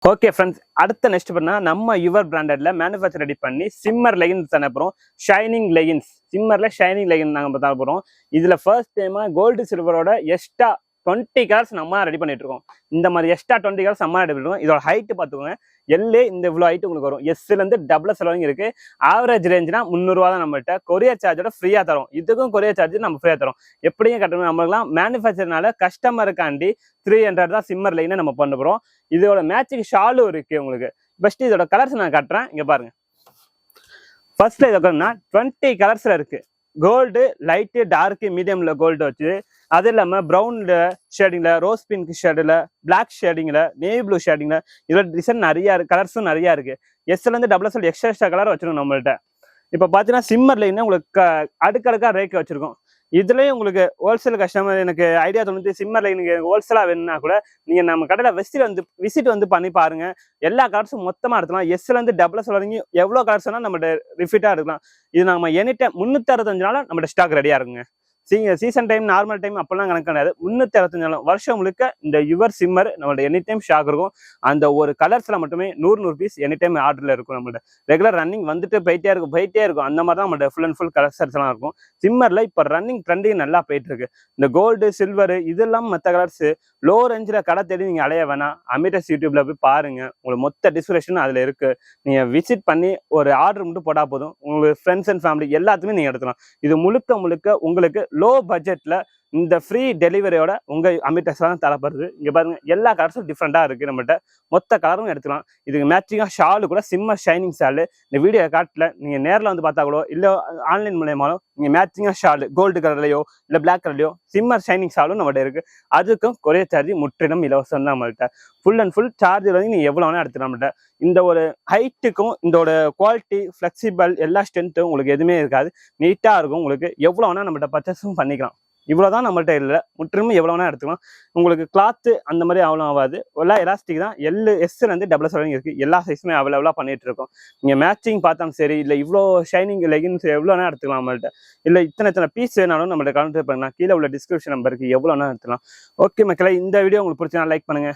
Okay friends, அடுத்த next பண்ணா நம்ம யுவர் பிராண்டட்ல மேனுஃபேக்சர் ரெடி பண்ணி சிம்மர் லெகின்ஸ் தர போறோம். ஷைனிங் லெகின்ஸ், சிம்மர்ல ஷைனிங் லெகின் நாங்கள் தர போறோம். இதுல ஃபர்ஸ்ட் டைமா கோல்டு சில்வரோட எக்ஸ்ட்ரா 20 கலர்ஸ் நம்ம ரெடி பண்ணிட்டு இருக்கோம். இந்த மாதிரி எக்ஸ்ட்ரா 20 கலர்ஸ் நம்ம ரெடி பண்ணிருக்கோம். இதோட ஹைட் பார்த்துக்கோங்க, எல்லே இந்த இவ்வளோ ஹைட் உங்களுக்கு வரும். எஸ்ல இருந்து டபுள் எக்ஸ்எல் வரைக்கும் இருக்கு. ஆவரேஜ் ரேஞ்ச்னா 300 ரூபா தான் நம்மகிட்ட. கொரியர் சார்ஜோட ஃப்ரீயா தரும். இதுக்கும் கொரியர் சார்ஜ் நம்ம ஃப்ரீயா தரோம். எப்படியும் கட்டணும், நம்மளாம் மேனுஃபேக்சர்னால கஸ்டமருக்காண்டி 300 தான் சிம்மர் லைனை நம்ம பண்ண போறோம். இதோட மேட்சிங் ஷாலும் இருக்கு உங்களுக்கு. பெஸ்ட் இதோட கலர்ஸ் நான் காட்டுறேன், இங்க பாருங்க. ஃபர்ஸ்ட்ல இதை 20 கலர்ஸ்ல இருக்கு. கோல்டு, லைட்டு, டார்க்கு, மீடியம்ல கோல்டு வச்சு, அது இல்லாம ப்ரௌன்ல ஷேடிங்ல, ரோஸ் பிங்க் ஷேடுல, பிளாக் ஷேடிங்ல, நேவி ப்ளூ ஷேடிங்ல, இதோட டிசைன் நிறைய இருக்கு, கலர்ஸும் நிறைய இருக்கு. எஸ்ல இருந்து டபுள் எக்ஸ்எல் எக்ஸ்ட்ரா கலர் வச்சிருக்கோம் நம்மள்ட்ட. இப்ப பாத்தீங்கன்னா சிம்மர் லைன் உங்களுக்கு அடுக்கடுக்கா ரேக் வச்சிருக்கோம். இதுலயும் உங்களுக்கு ஹோல்சேல் கஸ்டமர் எனக்கு ஐடியா தோணுது, சிம்மர் லைனுக்கு ஹோல்சேலா வேணும்னா கூட நீங்க நம்ம கடையில விசிட் வந்து பண்ணி பாருங்க. எல்லா கலர்ஸும் மொத்தமா எடுக்கலாம். எஸ்ல இருந்து டபுள் எக்ஸ்எல் வரைக்கும் எவ்வளவு கலர்ஸ் வேணா நம்ம ரிஃபிட்டா எடுக்கலாம். இது நம்ம எனி டைம் 365 நாள் நம்ம ஸ்டாக் ரெடியா இருக்குங்க. சீசன் டைம், நார்மல் டைம் அப்பெல்லாம் கணக்கு கிடையாது. 365 நாள் வருஷம் முழுக்க இந்த யுவர் சிம்மர் நம்மளோட எனி டைம் ஸ்டாக் இருக்கும். அந்த ஒரு கலர்ஸ்ல மட்டுமே 100 பீஸ் எனி டைம் ஆர்டர்ல இருக்கும். நம்மளோட ரெகுலர் ரன்னிங் வந்துட்டு போயிட்டே இருக்கும். அந்த மாதிரி தான் நம்மளோட ஃபுல் அண்ட் ஃபுல் கலர்ஸ் எல்லாம் இருக்கும். சிம்மர்ல இப்போ ரன்னிங் ட்ரெண்டிங் நல்லா போயிட்டு இருக்கு. இந்த கோல்டு, சில்வர் இதெல்லாம் மற்ற கலர்ஸ் லோ ரேஞ்சில் கடை தேடி நீங்க அலைய வேணாம். அமிடஸ் யூடியூப்ல போய் பாருங்க, உங்களுக்கு மொத்த டிஸ்கிரிப்ஷன் அதுல இருக்கு. நீங்க விசிட் பண்ணி ஒரு ஆர்டர் மட்டும் போட்டா போதும். உங்களுக்கு ஃப்ரெண்ட்ஸ் அண்ட் ஃபேமிலி எல்லாத்துக்குமே நீங்க எடுத்துக்கலாம். இது முழுக்க உங்களுக்கு லோ பட்ஜெட்ல இந்த ஃப்ரீ டெலிவரியோட உங்க அமிடஸ் தான் தரப்படுது. இங்க பாருங்க, எல்லா கலர்ஸும் டிஃப்ரெண்டா இருக்கு. நம்மகிட்ட மொத்த கலரும் எடுத்துக்கலாம். இதுக்கு மேட்சிங்கா ஷாலு கூட சிம்மர் ஷைனிங் ஷாலு. இந்த வீடியோ காட்டல, நீங்க நேரில் வந்து பார்த்தா கூட இல்ல ஆன்லைன் மூலயமாலும் நீங்க மேட்சிங்கா ஷாலு கோல்டு கலர்லயோ இல்ல பிளாக் கலர்லயோ சிம்மர் ஷைனிங் ஷாலும் நம்மகிட்ட இருக்கு. அதுக்கும் கொரியர் சார்ஜ் முற்றிலும் இலவசம் தான் நம்மள்கிட்ட. ஃபுல் அண்ட் ஃபுல் சார்ஜ் வந்து நீங்க எவ்வளவு வேணா எடுத்துக்கலாம். நம்மகிட்ட இந்த ஒரு ஹைட்டுக்கும் இதோட குவாலிட்டி, ஃபிளெக்சிபிள், எல்லா ஸ்ட்ரென்த்தும் உங்களுக்கு எதுவுமே இருக்காது. நீட்டா இருக்கும். உங்களுக்கு எவ்வளவு வேணா நம்மகிட்ட பர்ச்சேஸும் பண்ணிக்கலாம். இவ்வளவுதான் நம்மள்ட்ட இல்லை, முற்றிலும் எவ்வளவு வேணா எடுத்துக்கலாம். உங்களுக்கு கிளாத்து அந்த மாதிரி அவ்வளோ ஆகாது. எல்லாம் எலாஸ்டிக் தான். எஸ்ல இருந்து டபுள் எக்ஸ்எல் வரைக்கும் இருக்கு. எல்லா சைஸுமே அவைலபிளா பண்ணிட்டு இருக்கோம். நீங்க மேட்சிங் பார்த்தாலும் சரி, இல்லை இவ்வளோ ஷைனிங் லெகின்ஸ் எவ்வளோ வேணா எடுத்துக்கலாம் நம்மள்ட்ட. இல்லை இத்தனை பீஸ் வேணாலும் நம்மள்ட்ட கான்டாக்ட் பண்ணலாம். கீழே உள்ள டிஸ்கிரிப்ஷன் நம்பருக்கு எவ்வளோ வேணா எடுத்துக்கலாம். ஓகே மக்களே, இந்த வீடியோ உங்களுக்கு பிடிச்சா லைக் பண்ணுங்க.